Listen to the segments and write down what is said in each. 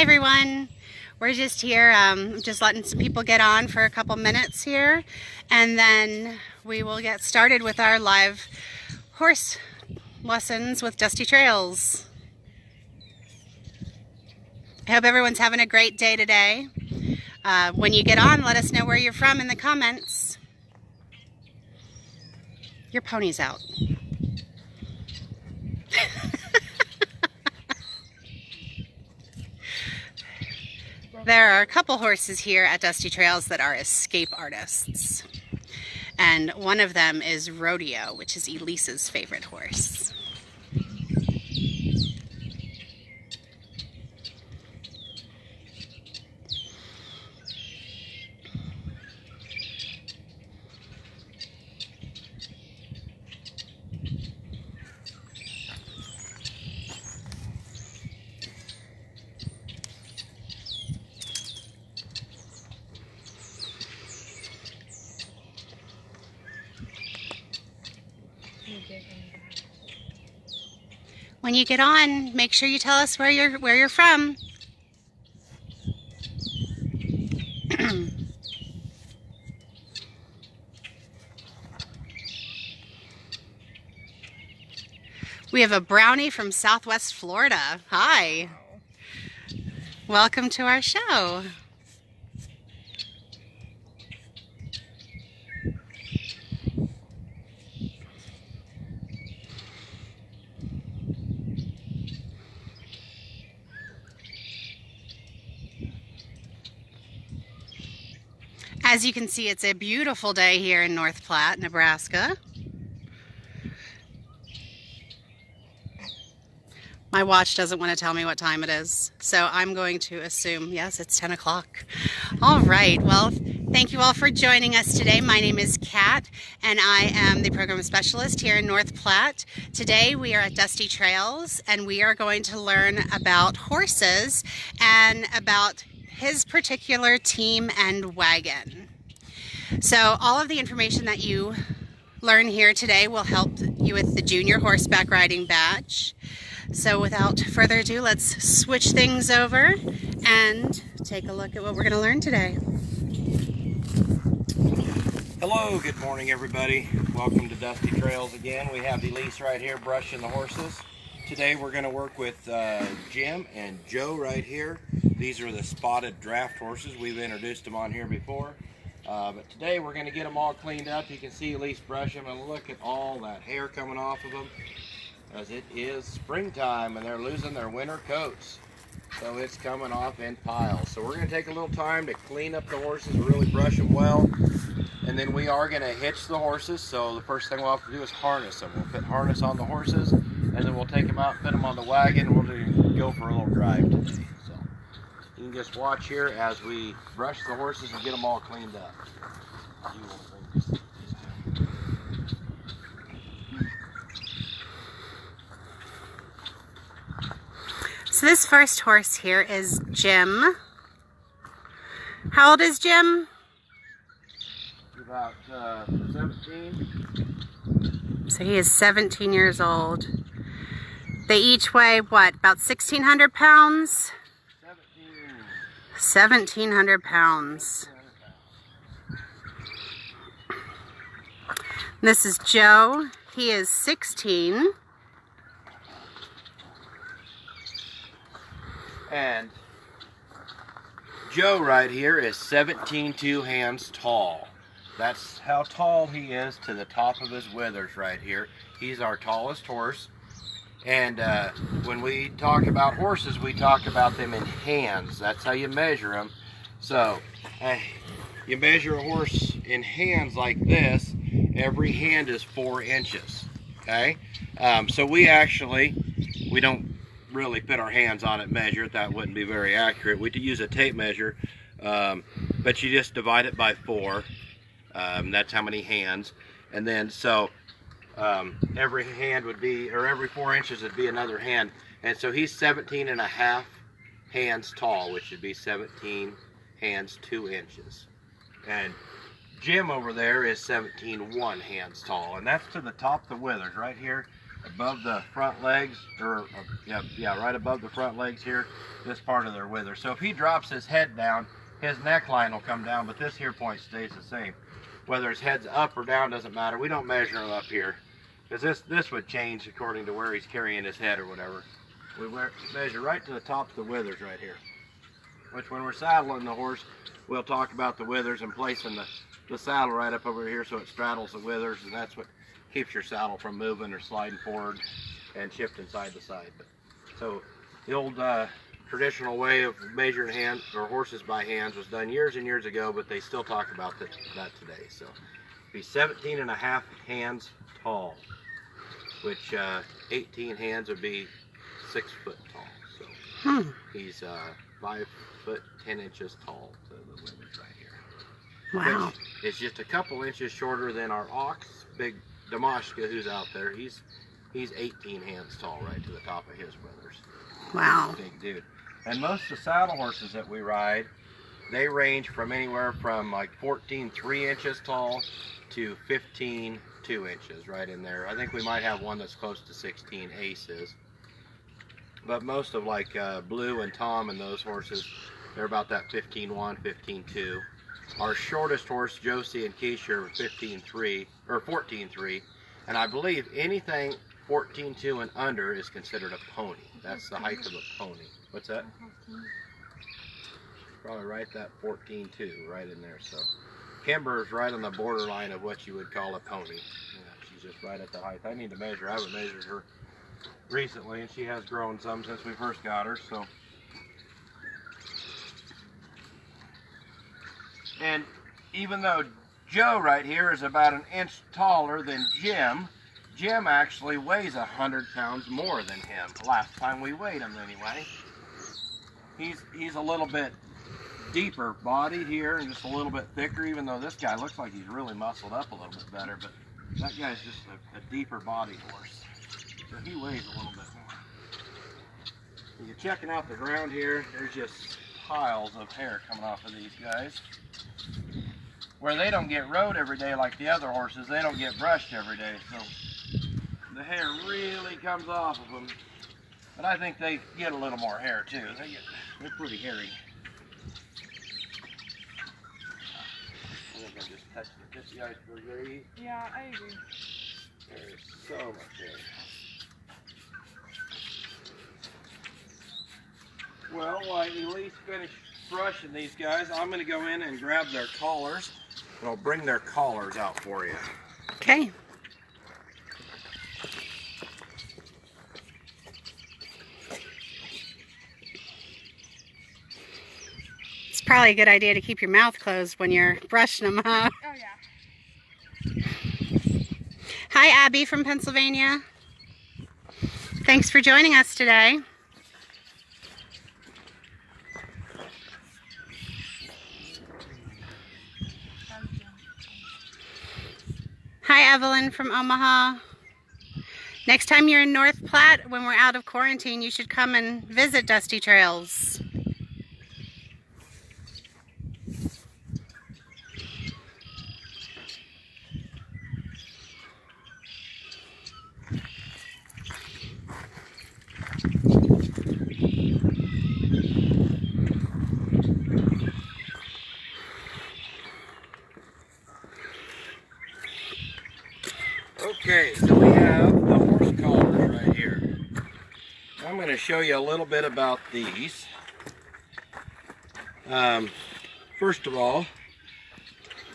Hi everyone. We're just here, just letting some people get on for a couple minutes here, and then we will get started with our live horse lessons with Dusty Trails. I hope everyone's having a great day today. When you get on, let us know where you're from in the comments. Your pony's out. There are a couple horses here at Dusty Trails that are escape artists. And one of them is Rodeo, which is Elise's favorite horse. When you get on, make sure you tell us where you're from. We have a brownie from Southwest Florida. Hi. Welcome to our show. As you can see, it's a beautiful day here in North Platte, Nebraska. My watch doesn't want to tell me what time it is, so I'm going to assume, yes, it's 10 o'clock. All right, well, thank you all for joining us today. My name is Kat, and I am the program specialist here in North Platte. Today we are at Dusty Trails, and we are going to learn about horses and about his particular team and wagon. So all of the information that you learn here today will help you with the Junior Horseback Riding Badge. So without further ado, let's switch things over and take a look at what we're going to learn today. Hello, good morning everybody. Welcome to Dusty Trails again. We have Elise right here brushing the horses. Today we're going to work with Jim and Joe right here. These are the spotted draft horses. We've introduced them on here before. But today we're going to get them all cleaned up. You can see Elise brush them, and look at all that hair coming off of them, as it is springtime and they're losing their winter coats. So it's coming off in piles. So we're going to take a little time to clean up the horses, really brush them well. And then we are going to hitch the horses. So the first thing we'll have to do is harness them. We'll put harness on the horses, and then we'll take them out and put them on the wagon, and we'll go for a little drive today. So you can just watch here as we brush the horses and get them all cleaned up. So this first horse here is Jim. How old is Jim? About 17. So he is 17 years old. They each weigh, what, about 1,600 pounds? 1,700 pounds. This is Joe. He is 16. And Joe right here is 17 2 hands tall. That's how tall he is to the top of his withers right here. He's our tallest horse. And when we talk about horses, we talk about them in hands. That's how you measure them. So you measure a horse in hands like this. Every hand is 4 inches. Okay? So we don't really put our hands on it, measure it. That wouldn't be very accurate. We could use a tape measure, but you just divide it by 4. That's how many hands. And then so every hand would be, or every 4 inches would be another hand. And so he's 17.5 hands tall, which would be 17 hands 2 inches. And Jim over there is 17 1 hands tall, and that's to the top of the withers right here. above the front legs, or yeah, right above the front legs here, this part of their wither. So if he drops his head down, his neckline will come down, but this here point stays the same. Whether his head's up or down doesn't matter. We don't measure him up here, because this would change according to where he's carrying his head or whatever. We measure right to the top of the withers right here, which when we're saddling the horse, we'll talk about the withers and placing the saddle right up over here so it straddles the withers, and that's what keeps your saddle from moving or sliding forward and shifting side to side. So the old traditional way of measuring hands or horses by hands was done years and years ago, but they still talk about that today. So be 17.5 hands tall, which 18 hands would be 6 foot tall. So he's 5 foot 10 inches tall to the withers right here. Wow. Which is just a couple inches shorter than our ox, big Damashka, who's out there. He's 18 hands tall right to the top of his withers. Wow. Big dude. And most of the saddle horses that we ride, they range from anywhere from like 14 3 inches tall to 15 2 inches, right in there. I think we might have one that's close to 16 aces. But most of like Blue and Tom and those horses, they're about that 15 1, 15 2. Our shortest horse, Josie and Keisha, are 15 3 or 14 3. And I believe anything 14 2 and under is considered a pony. That's the height of a pony. What's that? Probably right that 14 2 right in there. So Kimber's right on the borderline of what you would call a pony. Yeah, she's just right at the height. I need to measure. I haven't measured her recently, and she has grown some since we first got her. So, and even though Joe right here is about an inch taller than Jim, Jim actually weighs 100 pounds more than him. Last time we weighed him anyway. He's a little bit deeper bodied here and just a little bit thicker, even though this guy looks like he's really muscled up a little bit better, but that guy's just a deeper bodied horse. So he weighs a little bit more. When you're checking out the ground here, there's just piles of hair coming off of these guys. Where they don't get rode every day like the other horses, they don't get brushed every day, so the hair really comes off of them. But I think they get a little more hair too. They're pretty hairy. I think I just touched the tip of the iceberg there. Yeah, I agree. There's so much hair. Well, while Elise finished brushing these guys, I'm going to go in and grab their collars. And I'll bring their collars out for you. Okay. It's probably a good idea to keep your mouth closed when you're brushing them, huh? Oh, yeah. Hi, Abby from Pennsylvania. Thanks for joining us today. Hi, Evelyn from Omaha. Next time you're in North Platte, when we're out of quarantine, you should come and visit Dusty Trails. Okay, so we have the horse collars right here. I'm going to show you a little bit about these. First of all,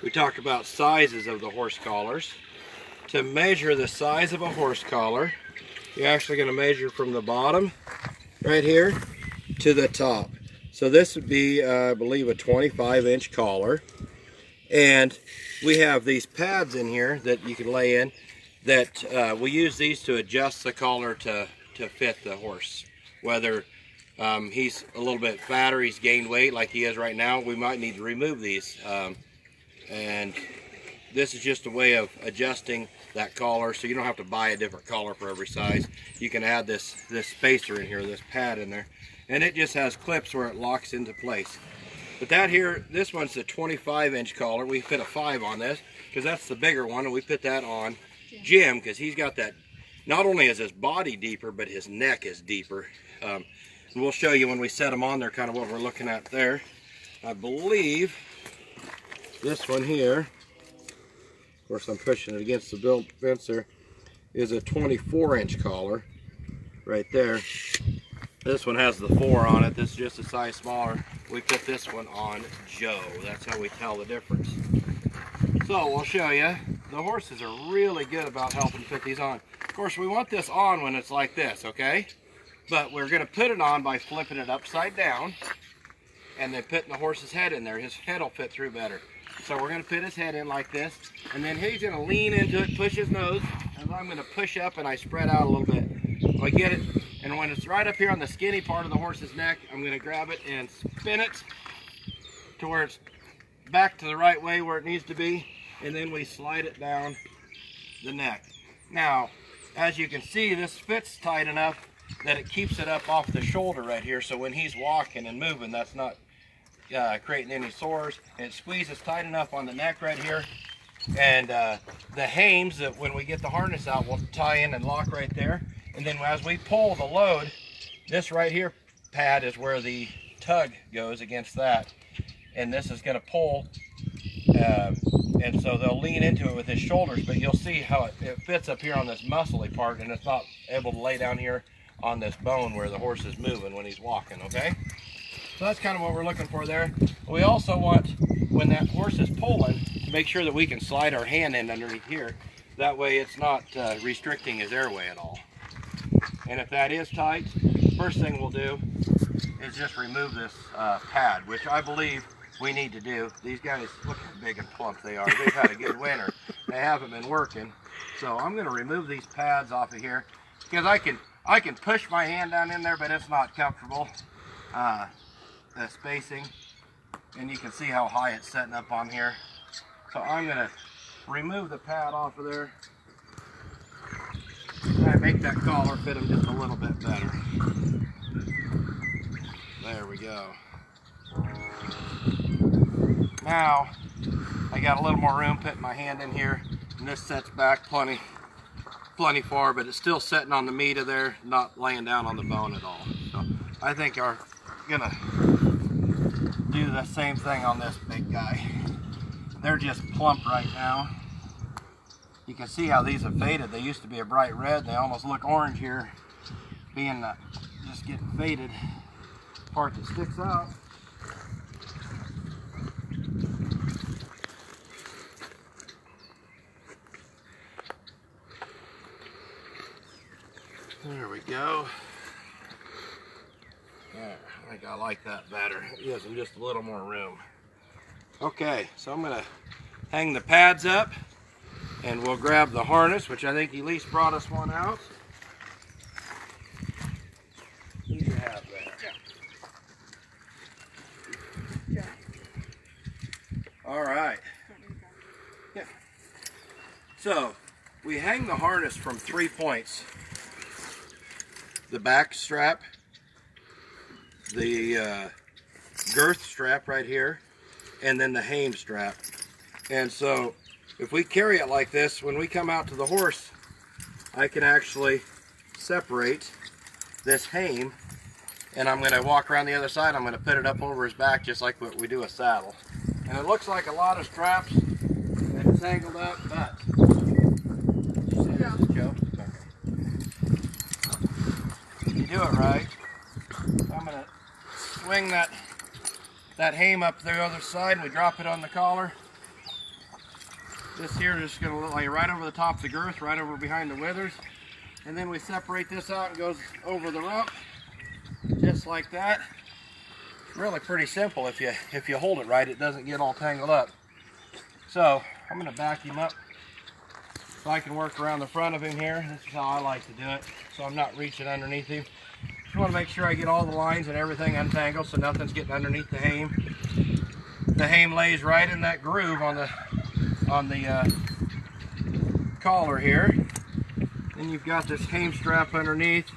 we talk about sizes of the horse collars. To measure the size of a horse collar, you're actually going to measure from the bottom right here to the top. So this would be, I believe, a 25-inch collar. And we have these pads in here that you can lay in that we use these to adjust the collar to fit the horse. Whether he's a little bit fatter, he's gained weight like he is right now, we might need to remove these. And this is just a way of adjusting that collar so you don't have to buy a different collar for every size. You can add this spacer in here, this pad in there, and it just has clips where it locks into place. But that here, this one's a 25-inch collar. We fit a 5 on this because that's the bigger one, and we put that on Jim because he's got that not only is his body deeper, but his neck is deeper. And we'll show you when we set him on there kind of what we're looking at there. I believe this one here, of course I'm pushing it against the built fence there, is a 24-inch collar right there. This one has the 4 on it. This is just a size smaller. We put this one on Joe. That's how we tell the difference. So we'll show you. The horses are really good about helping put these on. Of course, we want this on when it's like this, okay? But we're going to put it on by flipping it upside down and then putting the horse's head in there. His head will fit through better. So we're going to put his head in like this, and then he's going to lean into it, push his nose, and I'm going to push up and I spread out a little bit. So I get it, and when it's right up here on the skinny part of the horse's neck, I'm going to grab it and spin it to where it's back to the right way where it needs to be, and then we slide it down the neck. Now, as you can see, this fits tight enough that it keeps it up off the shoulder right here, so when he's walking and moving, that's not creating any sores. And it squeezes tight enough on the neck right here, and the hames that when we get the harness out will tie in and lock right there. And then as we pull the load, this right here pad is where the tug goes against that, and this is going to pull, and so they'll lean into it with his shoulders, but you'll see how it fits up here on this muscly part, and it's not able to lay down here on this bone where the horse is moving when he's walking, okay? So that's kind of what we're looking for there. We also want, when that horse is pulling, to make sure that we can slide our hand in underneath here. That way it's not restricting his airway at all. And if that is tight, first thing we'll do is just remove this pad, which I believe we need to do. These guys, look how big and plump they are. They've had a good winter. They haven't been working. So I'm going to remove these pads off of here, because I can push my hand down in there, but it's not comfortable. The spacing, and you can see how high it's setting up on here. So I'm going to remove the pad off of there and make that collar fit him just a little bit better. There we go. Now I got a little more room putting my hand in here, and this sets back plenty far, but it's still sitting on the meat of there, not laying down on the bone at all. So I think we're gonna do the same thing on this big guy. They're just plump right now. You can see how these have faded. They used to be a bright red. They almost look orange here, being just getting faded. Part that sticks out. There we go. There, I think I like that better. It gives them just a little more room. Okay, so I'm going to hang the pads up, and we'll grab the harness, which I think Elise brought us one out. What do you have there? Yeah. All right. Yeah. So we hang the harness from 3 points. The back strap, the girth strap right here, and then the hame strap. And so if we carry it like this, when we come out to the horse, I can actually separate this hame, and I'm going to walk around the other side. I'm going to put it up over his back just like what we do a saddle. And it looks like a lot of straps and it's tangled up, but Yeah. Joe? You do it right. So I'm going to swing that hame up the other side, and we drop it on the collar. This here is just going to lay right over the top of the girth, right over behind the withers. And then we separate this out and goes over the rump, just like that. Really pretty simple. If you hold it right, it doesn't get all tangled up. So I'm going to back him up so I can work around the front of him here. This is how I like to do it, so I'm not reaching underneath him. Just want to make sure I get all the lines and everything untangled so nothing's getting underneath the hame. The hame lays right in that groove on the collar here. Then you've got this hame strap underneath.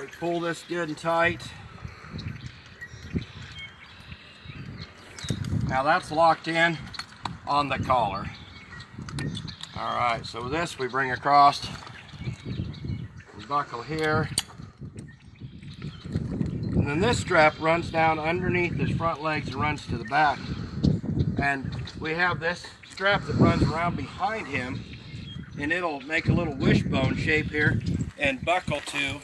We pull this good and tight. Now that's locked in on the collar. All right, so with this we bring across, we buckle here, and then this strap runs down underneath his front legs and runs to the back. And we have this strap that runs around behind him, and it'll make a little wishbone shape here and buckle to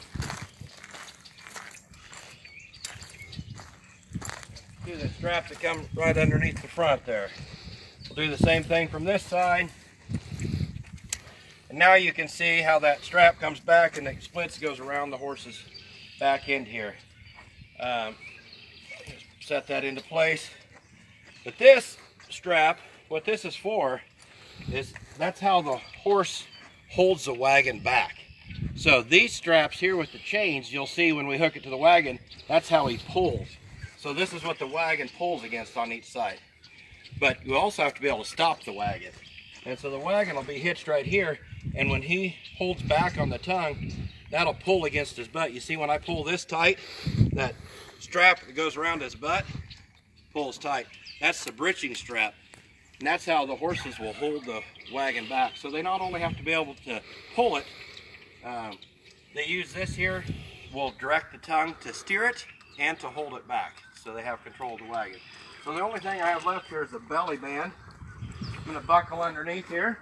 the strap that comes right underneath the front there. We'll do the same thing from this side. And now you can see how that strap comes back and it splits, goes around the horse's back end here. Set that into place. But this strap, what this is for, is that's how the horse holds the wagon back. So these straps here with the chains, you'll see when we hook it to the wagon, that's how he pulls. So this is what the wagon pulls against on each side. But you also have to be able to stop the wagon. And so the wagon will be hitched right here, and when he holds back on the tongue, that'll pull against his butt. You see when I pull this tight, that strap that goes around his butt pulls tight. That's the britching strap. And that's how the horses will hold the wagon back. So they not only have to be able to pull it, they use this here, will direct the tongue to steer it and to hold it back. So they have control of the wagon. So the only thing I have left here is the belly band. I'm going to buckle underneath here.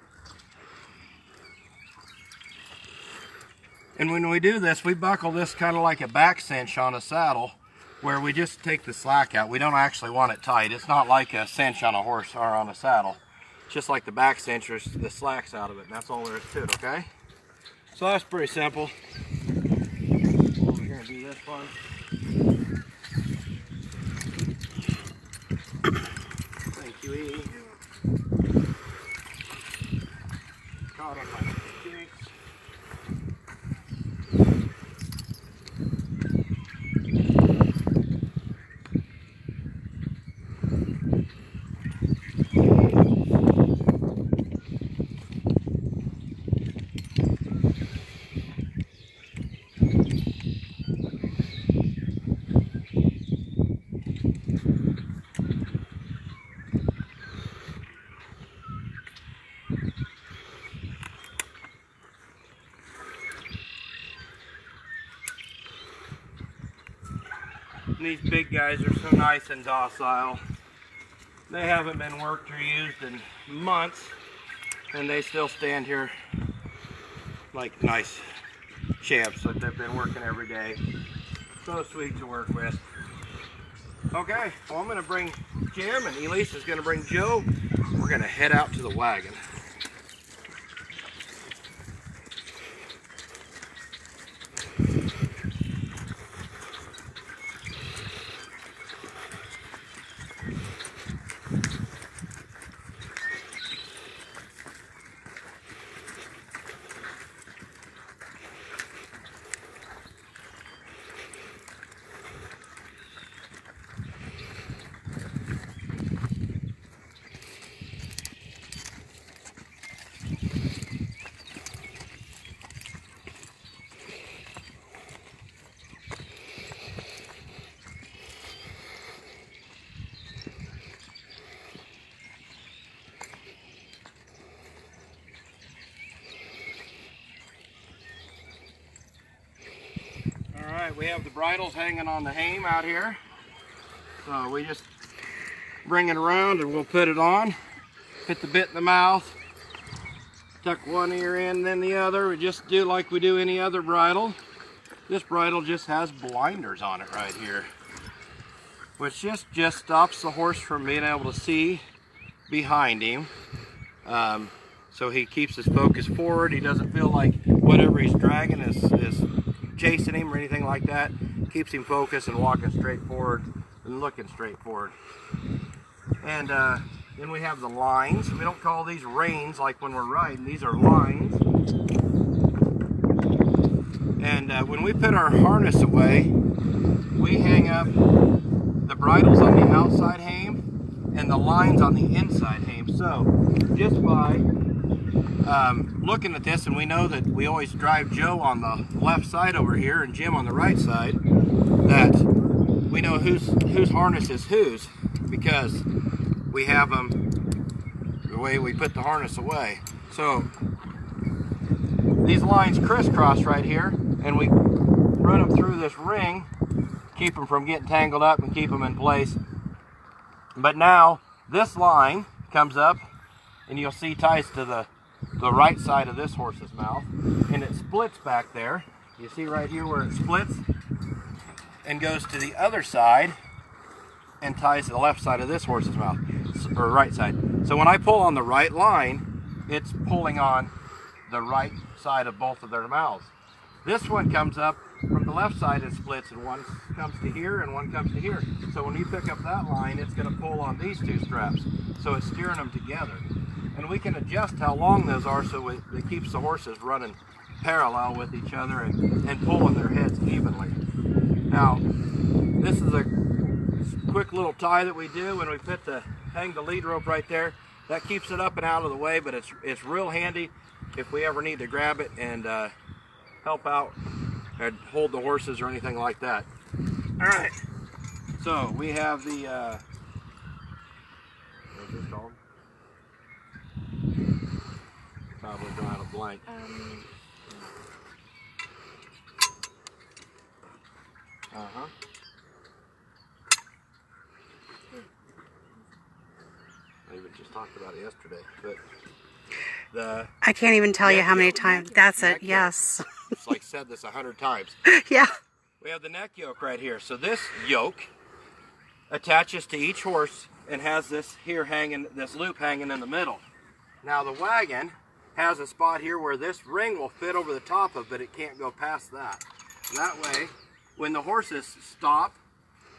And when we do this, we buckle this kind of like a back cinch on a saddle, where we just take the slack out. We don't actually want it tight. It's not like a cinch on a horse or on a saddle. It's just like the back cinch, or the slack's out of it, and that's all there is to it, okay? So that's pretty simple. Over here and do this one. Thank you, E. Caught on my cheeks. And these big guys are so nice and docile. They haven't been worked or used in months, and they still stand here like nice champs that they've been working every day. So sweet to work with. Okay, well I'm going to bring Jim, and Elise is going to bring Joe. We're going to head out to the wagon. Alright, we have the bridles hanging on the hame out here. So we just bring it around and we'll put it on. Hit the bit in the mouth. Tuck one ear in, then the other. We just do like we do any other bridle. This bridle just has blinders on it right here, which just stops the horse from being able to see behind him. So he keeps his focus forward. He doesn't feel like whatever he's dragging is chasing him or anything like that. Keeps him focused and walking straight forward and looking straight forward. And then we have the lines. We don't call these reins like when we're riding. These are lines. And when we put our harness away, we hang up the bridles on the outside hame and the lines on the inside hame. So just by looking at this, and we know that we always drive Joe on the left side over here and Jim on the right side, that we know whose harness is whose, because we have them the way we put the harness away. So these lines crisscross right here, and we run them through this ring, keep them from getting tangled up and keep them in place. But now this line comes up, and you'll see ties to the right side of this horse's mouth, and it splits back there. You see right here where it splits and goes to the other side and ties to the left side of this horse's mouth, or right side. So when I pull on the right line, it's pulling on the right side of both of their mouths. This one comes up from the left side and splits, and one comes to here and one comes to here. So when you pick up that line, it's going to pull on these two straps. So it's steering them together. And we can adjust how long those are so it keeps the horses running parallel with each other and pulling their heads evenly. Now, this is a quick little tie that we do when we hang the lead rope right there. That keeps it up and out of the way, but it's real handy if we ever need to grab it and help out and hold the horses or anything like that. All right, so we have the what's this called? Probably drawing a blank. I even just talked about it yesterday, but I can't even tell you how many times. That's it. Yes. It's like said this 100 times. Yeah. We have the neck yoke right here. So this yoke attaches to each horse and has this loop hanging in the middle. Now the wagon has a spot here where this ring will fit over the top of, but it can't go past that. That way, when the horses stop,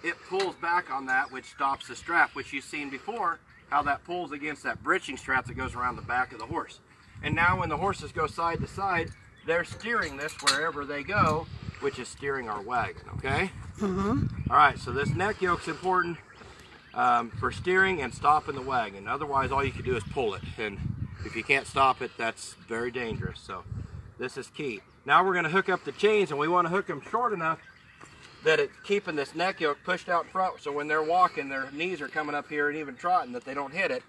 it pulls back on that, which stops the strap, which you've seen before, how that pulls against that britching strap that goes around the back of the horse. And now when the horses go side to side, they're steering this wherever they go, which is steering our wagon, okay? All right, so this neck yoke's important for steering and stopping the wagon. Otherwise, all you can do is pull it. And if you can't stop it, that's very dangerous. So this is key. Now we're gonna hook up the chains, and we wanna hook them short enough that it's keeping this neck yoke pushed out front, so when they're walking, their knees are coming up here and even trotting, that they don't hit it.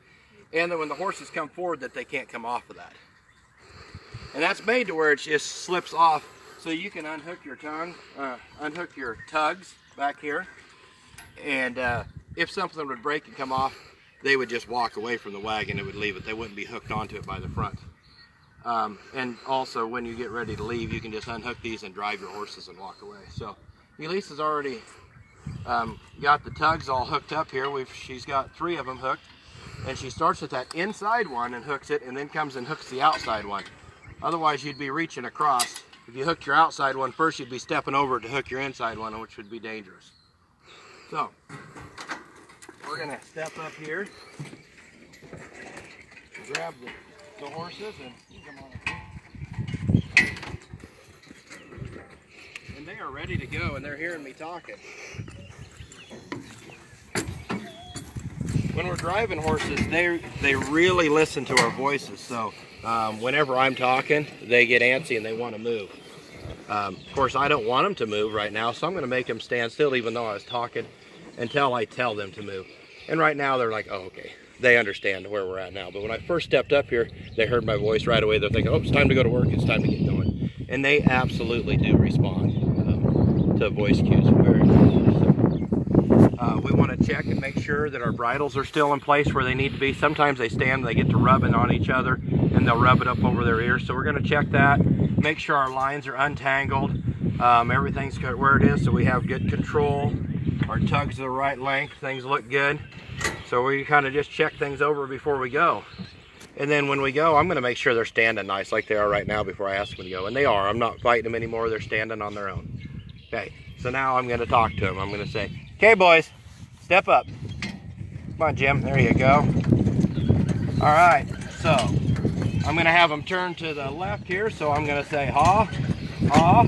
And then when the horses come forward, that they can't come off of that. And that's made to where it just slips off, so you can unhook your unhook your tugs back here. And if something would break and come off, they would just walk away from the wagon. It would leave it. They wouldn't be hooked onto it by the front. And also, when you get ready to leave, you can just unhook these and drive your horses and walk away. So Elisa's already got the tugs all hooked up here. She's got 3 of them hooked, and she starts with that inside one and hooks it, and then comes and hooks the outside one. Otherwise, you'd be reaching across. If you hooked your outside one first, you'd be stepping over to hook your inside one, which would be dangerous. So we're gonna step up here, grab the horses, and come on. And they are ready to go, and they're hearing me talking. When we're driving horses, they really listen to our voices. So whenever I'm talking, they get antsy and they want to move. Of course, I don't want them to move right now, so I'm going to make them stand still even though I was talking until I tell them to move. And right now they're like, oh, okay. They understand where we're at now. But when I first stepped up here, they heard my voice right away. They're thinking, oh, it's time to go to work. It's time to get going. And they absolutely do respond to voice cues very well. So, we want to check and make sure that our bridles are still in place where they need to be. Sometimes they stand, they get to rubbing on each other, and they'll rub it up over their ears. So we're going to check that, make sure our lines are untangled. Everything's where it is, so we have good control. Our tugs are the right length, things look good. So we kind of just check things over before we go. And then when we go, I'm going to make sure they're standing nice like they are right now before I ask them to go. And they are. I'm not fighting them anymore. They're standing on their own. Okay, so now I'm going to talk to them. I'm going to say, okay, boys, step up. Come on, Jim. There you go. All right, so I'm going to have them turn to the left here. So I'm going to say, haw, haw.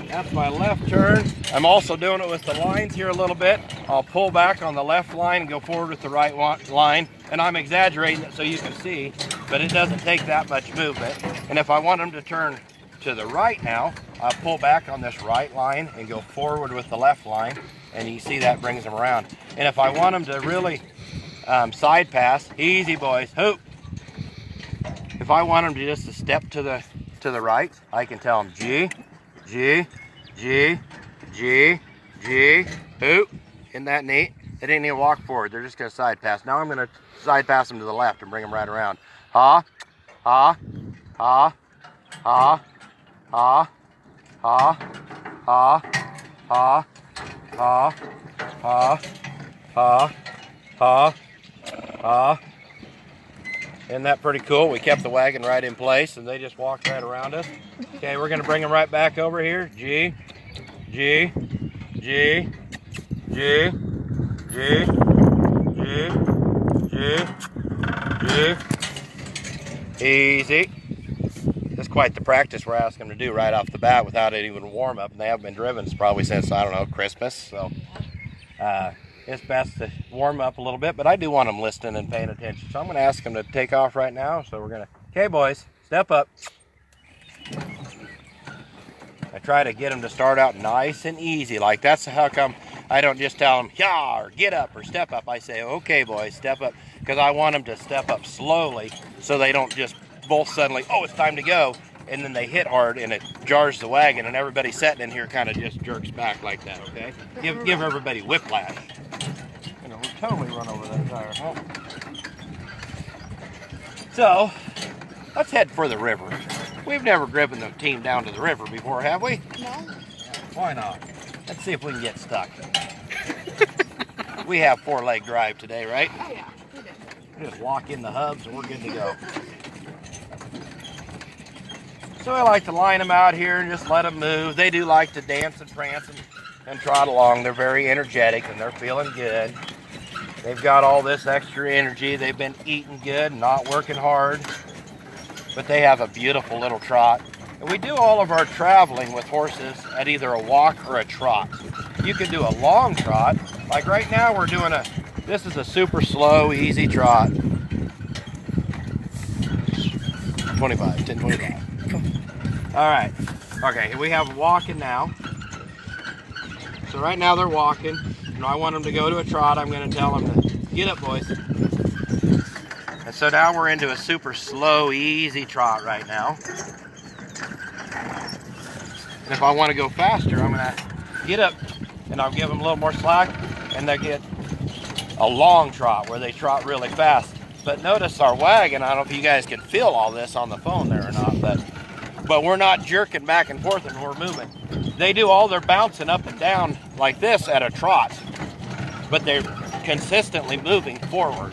That's my left turn. I'm also doing it with the lines here a little bit. I'll pull back on the left line and go forward with the right line. And I'm exaggerating it so you can see, but it doesn't take that much movement. And if I want them to turn to the right now, I'll pull back on this right line and go forward with the left line. And you see that brings them around. And if I want them to really side pass. Easy, boys. Hoop. If I want them to just step to the right, I can tell them G, G, G, G, G, hoop. Isn't that neat? They didn't even walk forward. They're just going to side pass. Now I'm going to side pass them to the left and bring them right around. Ha, ha, ha, ha, ha, ha, ha, ha, ha, ha, ha, ha, ha. Isn't that pretty cool? We kept the wagon right in place and they just walked right around us. Okay, we're going to bring them right back over here. G, G, G, G, G, G, G, G. Easy. That's quite the practice we're asking them to do right off the bat without it even warm up. And they haven't been driven probably since, I don't know, Christmas. So it's best to warm up a little bit, but I do want them listening and paying attention. So I'm going to ask them to take off right now. So we're going to, okay, boys, step up. I try to get them to start out nice and easy. Like that's how come I don't just tell them, yeah, or get up or step up. I say, okay, boys, step up. Because I want them to step up slowly so they don't just both suddenly, oh, it's time to go. And then they hit hard and it jars the wagon and everybody sitting in here kind of just jerks back like that, okay? Give everybody whiplash. You know, we'll totally run over that tire, huh? So, let's head for the river. We've never driven the team down to the river before, have we? No. Why not? Let's see if we can get stuck. We have 4-leg drive today, right? Oh yeah, we did. Just walk in the hubs and we're good to go. So I like to line them out here and just let them move. They do like to dance and prance and trot along. They're very energetic and they're feeling good. They've got all this extra energy. They've been eating good, not working hard. But they have a beautiful little trot. And we do all of our traveling with horses at either a walk or a trot. You can do a long trot. Like right now we're doing this is a super slow, easy trot. 25, 10, 25. All right. Okay, we have walking now. So right now they're walking. And I want them to go to a trot. I'm going to tell them to get up, boys. And so now we're into a super slow, easy trot right now. And if I want to go faster, I'm going to get up and I'll give them a little more slack and they'll get a long trot where they trot really fast. But notice our wagon, I don't know if you guys can feel all this on the phone there or not, but we're not jerking back and forth and we're moving. They do all their bouncing up and down like this at a trot, but they're consistently moving forward.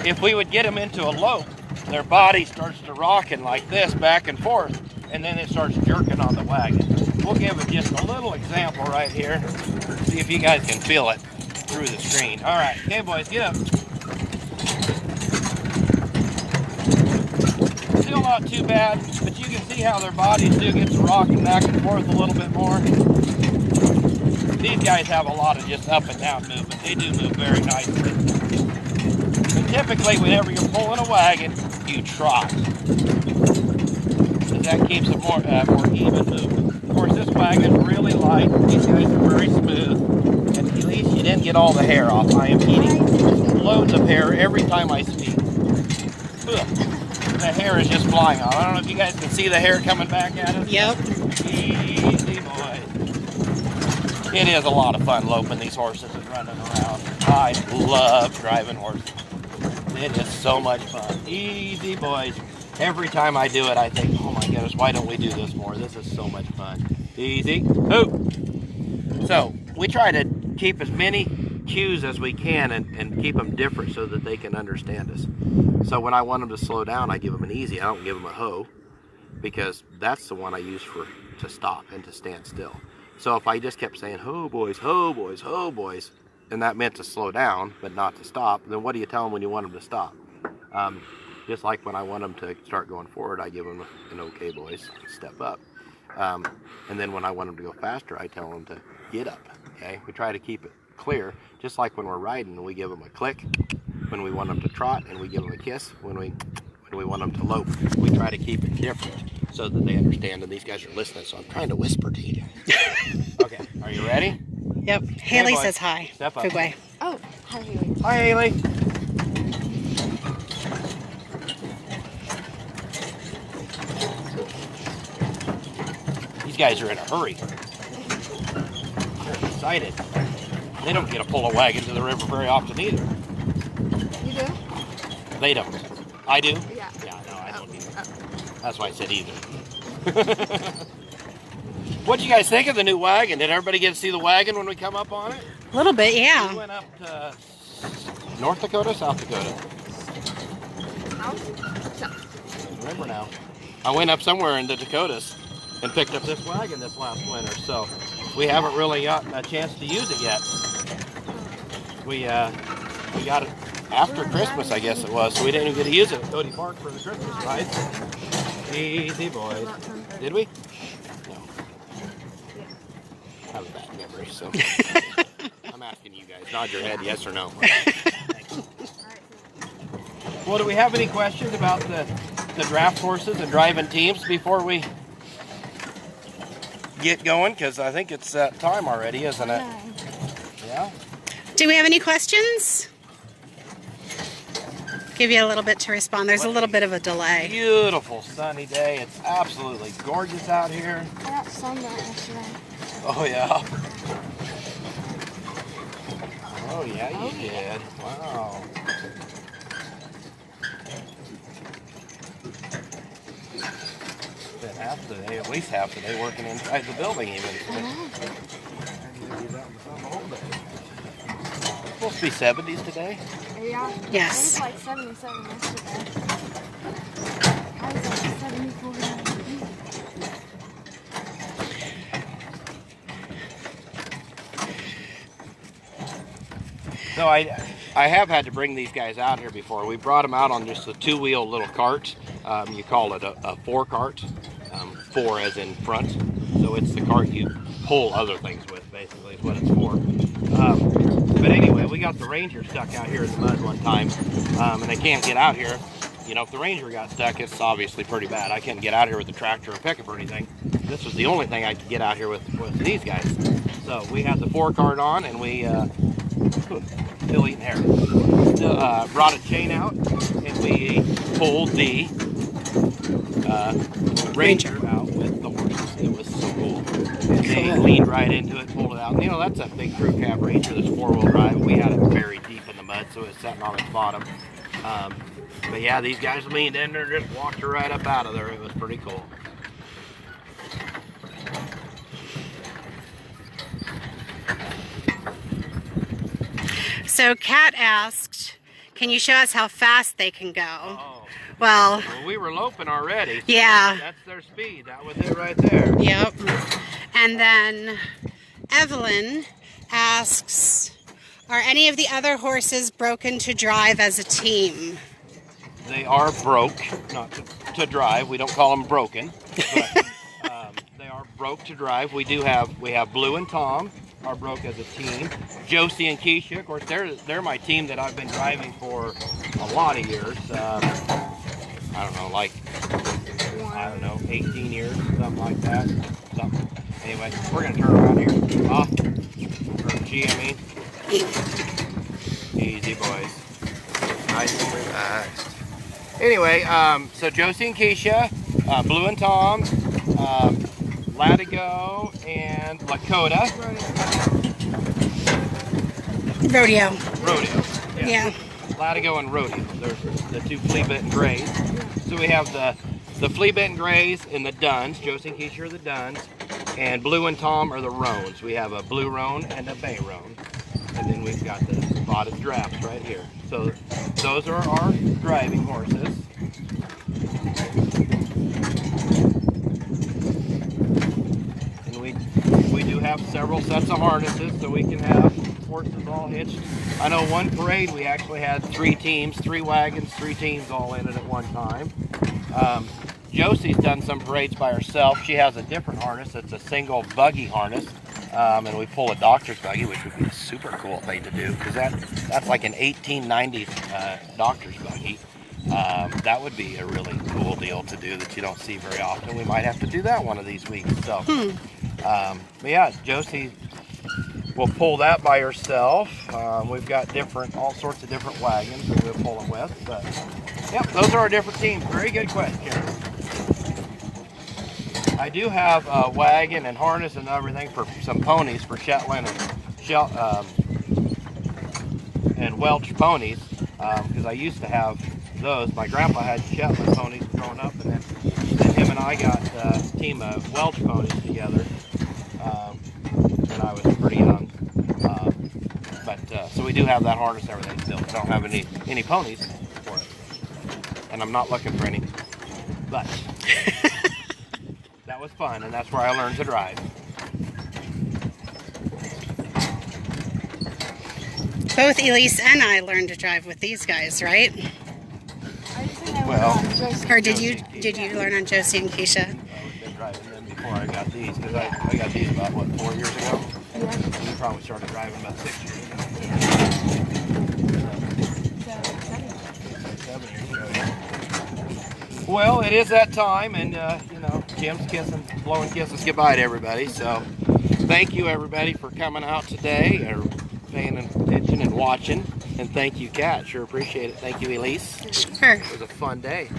If we would get them into a lope, their body starts to rocking like this back and forth, and then it starts jerking on the wagon. We'll give it just a little example right here. See if you guys can feel it through the screen. All right, okay, boys, get up. Still not too bad, but you can see how their bodies do get to rocking back and forth a little bit more. These guys have a lot of just up and down movement. They do move very nicely. And typically, whenever you're pulling a wagon, you trot. Because that keeps it more even movement. Of course, this wagon's really light. These guys are very smooth. And at least you didn't get all the hair off. I am eating loads of hair every time I speak. Ugh. The hair is just flying off. I don't know if you guys can see the hair coming back at us. Yep. Easy, boy. It is a lot of fun loping these horses and running around. I love driving horses. It is so much fun. Easy, boys. Every time I do it, I think, oh my goodness, why don't we do this more? This is so much fun. Easy. Hoop. So, we try to keep as many cues as we can and keep them different so that they can understand us. So when I want them to slow down, I give them an easy. I don't give them a ho, because that's the one I use to stop and to stand still. So if I just kept saying, ho boys, ho boys, ho boys, and that meant to slow down, but not to stop, then what do you tell them when you want them to stop? Just like when I want them to start going forward, I give them an okay boys, step up. And then when I want them to go faster, I tell them to get up, okay? We try to keep it clear, just like when we're riding, we give them a click. When we want them to trot, and we give them a kiss. When we want them to lope, we try to keep it different so that they understand, and these guys are listening, so I'm trying to whisper to you. Okay, are you ready? Yep. Haley boys, says hi. Step up. Good way. Oh, hi. Hi, Haley. Hi, Haley. These guys are in a hurry. They're excited. They don't get to pull a wagon to the river very often either. You do? They don't. I do? Yeah. Yeah, no, I don't either. Oh. That's why I said either. What'd you guys think of the new wagon? Did everybody get to see the wagon when we come up on it? A little bit, We yeah. went up to North Dakota, South Dakota. South. Remember now. I went up somewhere in the Dakotas and picked up this wagon this last winter, so we haven't really gotten a chance to use it yet. We got it after Christmas, I guess it was, so we didn't even get to use it at Cody Park for the Christmas ride. Easy boys. Did we? No. I have a bad memory, so I'm asking you guys. Nod your head, yes or no. Well, do we have any questions about the draft horses and driving teams before we get going? Because I think it's time already, isn't it? Yeah. Do we have any questions? Give you a little bit to respond. There's a little bit of a delay. Beautiful sunny day. It's absolutely gorgeous out here. I got sunburned yesterday. Oh yeah. Oh yeah, you did. Wow. Spent half the day, at least half the day, working inside the building even. It's supposed to be 70s today. Yeah. Yes. It was like 77 yesterday. I was like 74. So I have had to bring these guys out here before. We brought them out on just a two-wheel little cart. You call it a four-cart. Four as in front. So it's the cart you pull other things with, basically, is what it's for. But anyway, we got the Ranger stuck out here in the mud one time, and they can't get out here. You know, if the Ranger got stuck, it's obviously pretty bad. I couldn't get out here with the tractor or pickup or anything. This was the only thing I could get out here with these guys. So we had the four-cart on, and we... still eating hair. Brought a chain out and we pulled the Ranger out with the horses. It was so cool. And they leaned right into it, pulled it out. And, you know, that's a big crew cab Ranger that's four-wheel drive. We had it buried deep in the mud, so it was sitting on its bottom. But yeah, these guys leaned in there and just walked her right up out of there. It was pretty cool. So Kat asked, can you show us how fast they can go? Oh. Well, We were loping already. yeah. That's their speed. That was it right there. Yep. And then Evelyn asks, are any of the other horses broken to drive as a team? They are broke, not to drive. We don't call them broken, but they are broke to drive. We have Blue and Tom are broke as a team. Josie and Keisha, of course, they're my team that I've been driving for a lot of years. I don't know, like 18 years, something like that. Anyway, we're gonna turn around here. Or G, I mean. Easy, boys. Nice and relaxed. Anyway, so Josie and Keisha, Blue and Tom, Latigo and Lakota. Rodeo. Rodeo. Yeah. Latigo and Rodeo. There's the two flea-bitten grays. So we have the flea-bitten grays and the duns. Josie and Keisha are the duns. And Blue and Tom are the roans. We have a blue roan and a bay roan. And then we've got the spotted drafts right here. So those are our driving horses. And we do have several sets of harnesses so we can have horses all hitched. I know one parade we actually had 3 teams, 3 wagons, 3 teams all in it at one time. Josie's done some parades by herself. She has a different harness. It's a single buggy harness. And we pull a doctor's buggy, which would be a super cool thing to do because that's like an 1890s doctor's buggy. That would be a really cool deal to do that you don't see very often. We might have to do that one of these weeks. So, but yeah, Josie will pull that by herself. We've got all sorts of different wagons that we'll pull it with. But yep, those are our different teams. Very good question. I do have a wagon and harness and everything for some ponies for Shetland and Welsh ponies, because I used to have those. My grandpa had Shetland ponies growing up, and then him and I got a team of Welsh ponies together when I was pretty young. So we do have that harness and everything still. I don't have any ponies for it, and I'm not looking for any. But that was fun, and that's where I learned to drive. Both Elise and I learned to drive with these guys, right? I think I Well, learned on Josie. Or did you learn on Josie and Keisha? I was been driving them before I got these, because I got these about, what, 4 years ago? Yeah. You probably started driving about 6 years ago. Yeah. 7 years ago, yeah. Well, it is that time, and you know, Jim's blowing kisses goodbye to everybody. So, thank you everybody for coming out today, or paying attention and watching. And thank you, Kat. Sure appreciate it. Thank you, Elise. Sure. It was a fun day.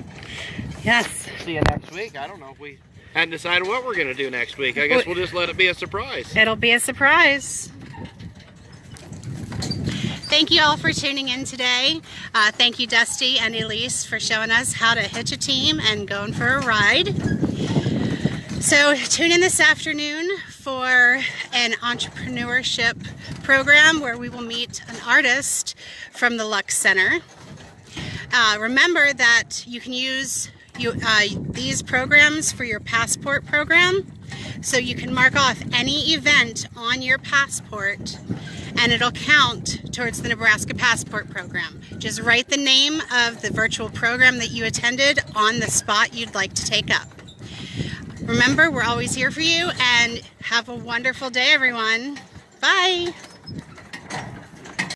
Yes. See you next week. I don't know if we hadn't decided what we're going to do next week. I guess we'll just let it be a surprise. It'll be a surprise. Thank you all for tuning in today. Thank you, Dusty and Elise, for showing us how to hitch a team and going for a ride. So tune in this afternoon for an entrepreneurship program where we will meet an artist from the Lux Center. Remember that you can use these programs for your passport program. So you can mark off any event on your passport and it'll count towards the Nebraska Passport Program. Just write the name of the virtual program that you attended on the spot you'd like to take up. Remember, we're always here for you, and have a wonderful day, everyone. Bye.